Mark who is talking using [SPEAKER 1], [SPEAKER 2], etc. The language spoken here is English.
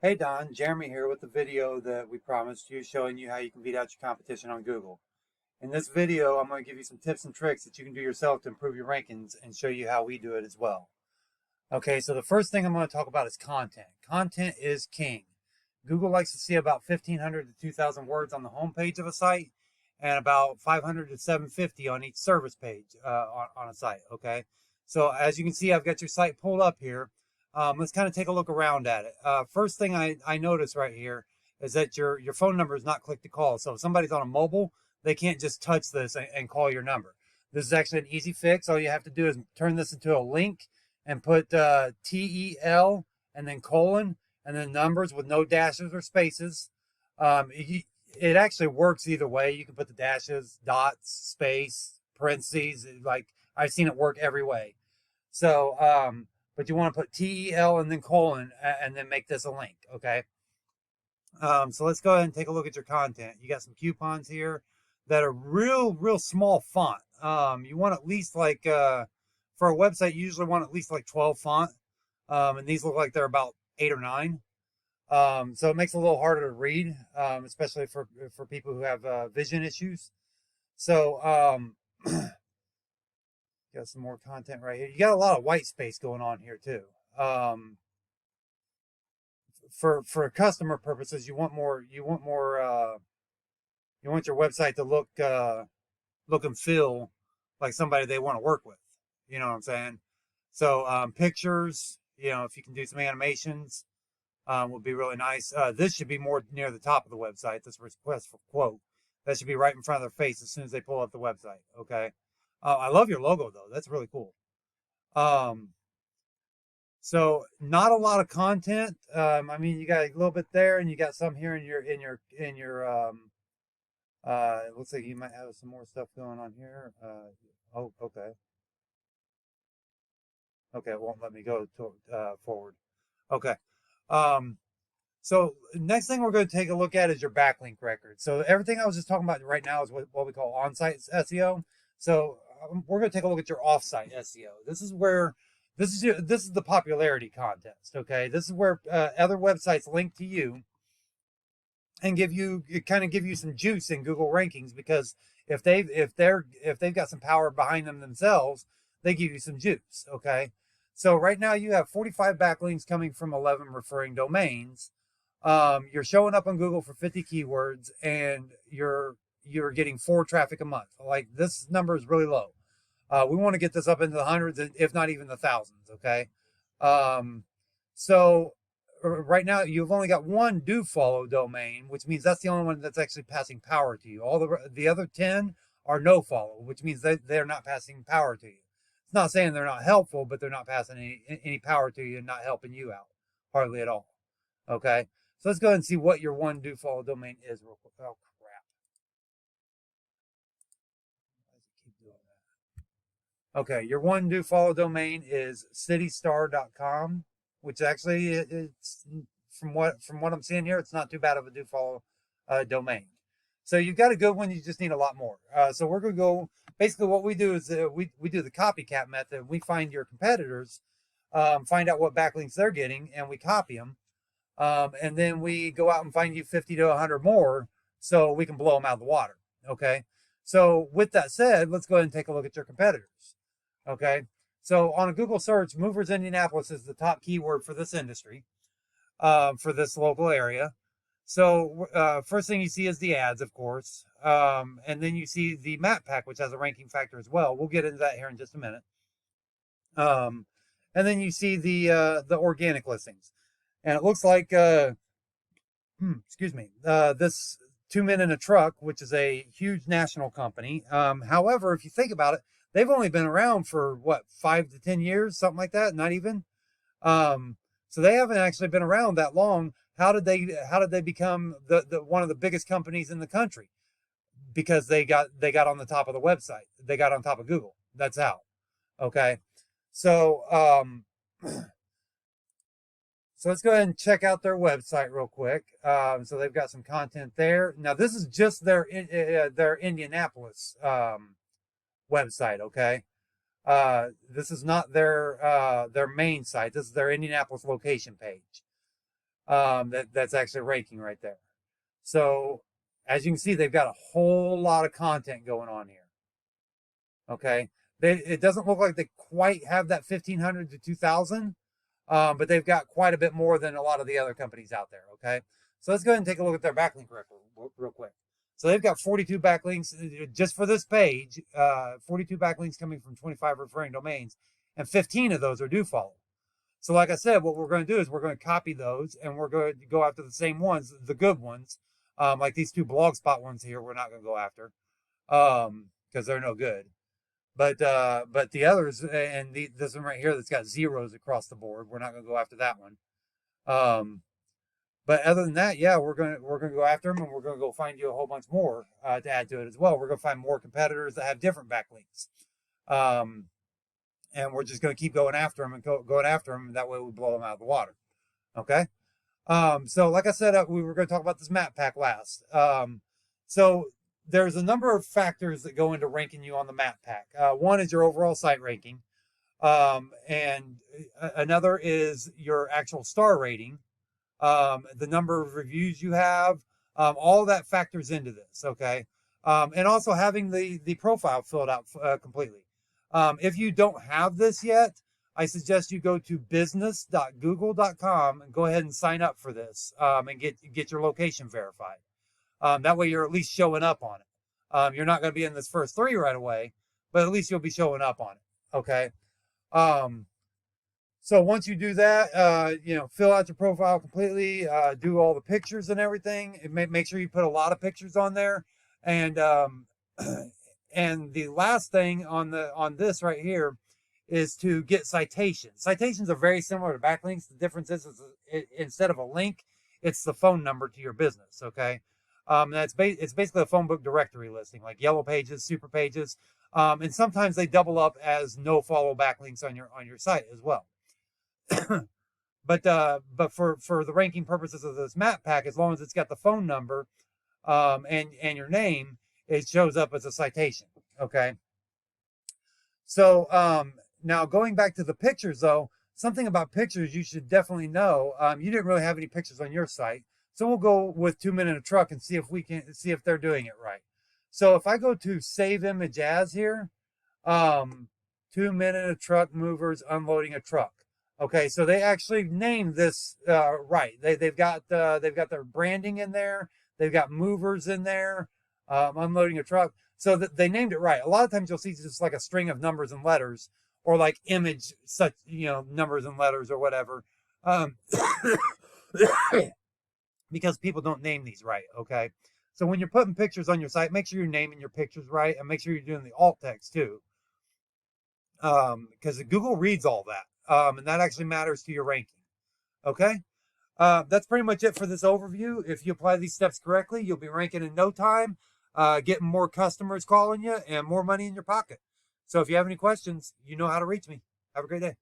[SPEAKER 1] Hey Don, Jeremy here with the video that we promised you showing you how you can beat out your competition on Google. In this video, I'm going to give you some tips and tricks that you can do yourself to improve your rankings and show you how we do it as well. Okay, so the first thing I'm going to talk about is content. Content is king. Google likes to see about 1,500 to 2,000 words on the home page of a site and about 500 to 750 on each service page on a site, okay? So as you can see, I've got your site pulled up here. Let's kind of take a look around at it. First thing I notice right here is that your phone number is not click to call. So if somebody's on a mobile, they can't just touch this and call your number. This is actually an easy fix. All you have to do is turn this into a link and put TEL and then colon and then numbers with no dashes or spaces. It actually works either way. You can put the dashes, dots, space, parentheses. Like I've seen it work every way. So, but you want to put TEL and then colon and then make this a link, okay? So let's go ahead and take a look at your content. You got some coupons here that are real small font. You want at least like, for a website, you usually want at least like 12 font. And these look like they're about 8 or 9. So it makes it a little harder to read, especially for people who have vision issues. So got some more content right here. You got a lot of white space going on here too. For customer purposes, you want your website to look and feel like somebody they want to work with. You know what I'm saying? So pictures, if you can do some animations, would be really nice. This should be more near the top of the website. This request for quote, that should be right in front of their face as soon as they pull up the website. Okay. I love your logo though. That's really cool. So not a lot of content. I mean, you got a little bit there, and you got some here in your. It looks like you might have some more stuff going on here. Oh, okay. Okay, it won't let me go forward. Okay. So next thing we're going to take a look at is your backlink record. So everything I was just talking about right now is what we call on-site SEO. So we're going to take a look at your off-site SEO. This is the popularity contest. Okay, this is where other websites link to you and give you some juice in Google rankings, because if they've got some power behind them themselves, they give you some juice. Okay, so right now you have 45 backlinks coming from 11 referring domains. You're showing up on Google for 50 keywords, and you're getting 4 traffic a month. Like, this number is really low. We want to get this up into the hundreds, if not even the thousands. Okay. So right now you've only got 1 do follow domain, which means that's the only one that's actually passing power to you. All the other 10 are no follow, which means they're not passing power to you. It's not saying they're not helpful, but they're not passing any power to you and not helping you out hardly at all. Okay. So let's go ahead and see what your 1 do follow domain is real quick. Oh crap. Why does it keep doing that? Okay, your 1 do follow domain is citystar.com, which actually it's from what I'm seeing here, it's not too bad of a do follow domain. So you've got a good one, you just need a lot more. So we're going to go, basically what we do is we do the copycat method. We find your competitors, find out what backlinks they're getting, and we copy them. And then we go out and find you 50 to 100 more so we can blow them out of the water. Okay. So with that said, let's go ahead and take a look at your competitors. Okay. So on a Google search, Movers Indianapolis is the top keyword for this industry, for this local area. So first thing you see is the ads, of course. And then you see the map pack, which has a ranking factor as well. We'll get into that here in just a minute. And then you see the organic listings. And it looks like, excuse me, this 2 Men in a Truck, which is a huge national company. However, if you think about it, they've only been around for what, 5 to 10 years, something like that, not even. So they haven't actually been around that long. How did they become the one of the biggest companies in the country? Because they got on the top of the website. They got on top of Google. That's how. Okay. So so let's go ahead and check out their website real quick. So they've got some content there. Now this is just their Indianapolis website. Okay. This is not their main site. This is their Indianapolis location page. that's actually ranking right there. So as you can see, they've got a whole lot of content going on here. Okay. It doesn't look like they quite have that 1,500 to 2,000, but they've got quite a bit more than a lot of the other companies out there. Okay. So let's go ahead and take a look at their backlink record real quick. So they've got 42 backlinks just for this page, 42 backlinks coming from 25 referring domains, and 15 of those are do follow. So like I said, what we're going to do is we're going to copy those and we're going to go after the same ones, the good ones. Like these 2 Blogspot ones here, we're not going to go after because they're no good. But the others, and this one right here that's got zeros across the board, we're not going to go after that one. But other than that, yeah, we're gonna go after them, and we're gonna go find you a whole bunch more to add to it as well. We're gonna find more competitors that have different backlinks, and we're just gonna keep going after them and going after them, and that way we blow them out of the water. Okay. So like I said, we were going to talk about this map pack last. So there's a number of factors that go into ranking you on the map pack. One is your overall site ranking, and another is your actual star rating. The number of reviews you have, all that factors into this, okay? And also having the profile filled out completely. If you don't have this yet, I suggest you go to business.google.com and go ahead and sign up for this and get your location verified. That way you're at least showing up on it. You're not going to be in this first 3 right away, but at least you'll be showing up on it, okay? So once you do that, fill out your profile completely, do all the pictures and everything, and make sure you put a lot of pictures on there. And and the last thing on this right here is to get citations. Citations are very similar to backlinks. The difference is instead of a link, it's the phone number to your business. Okay, it's basically a phone book directory listing, like Yellow Pages, Super Pages, and sometimes they double up as no follow backlinks on your site as well. But for the ranking purposes of this map pack, as long as it's got the phone number and your name, it shows up as a citation. Okay. So now going back to the pictures, though, something about pictures you should definitely know. You didn't really have any pictures on your site, so we'll go with 2 Men in a Truck and see if they're doing it right. So if I go to Save Image As here, 2 Men in a Truck Movers unloading a truck. Okay, so they actually named this right. They've got their branding in there. They've got movers in there, unloading a truck. So they named it right. A lot of times you'll see just like a string of numbers and letters, or like image such numbers and letters or whatever, because people don't name these right. Okay, so when you're putting pictures on your site, make sure you're naming your pictures right, and make sure you're doing the alt text too, because Google reads all that. And that actually matters to your ranking. Okay, that's pretty much it for this overview. If you apply these steps correctly, you'll be ranking in no time, getting more customers calling you, and more money in your pocket. So if you have any questions, you know how to reach me. Have a great day.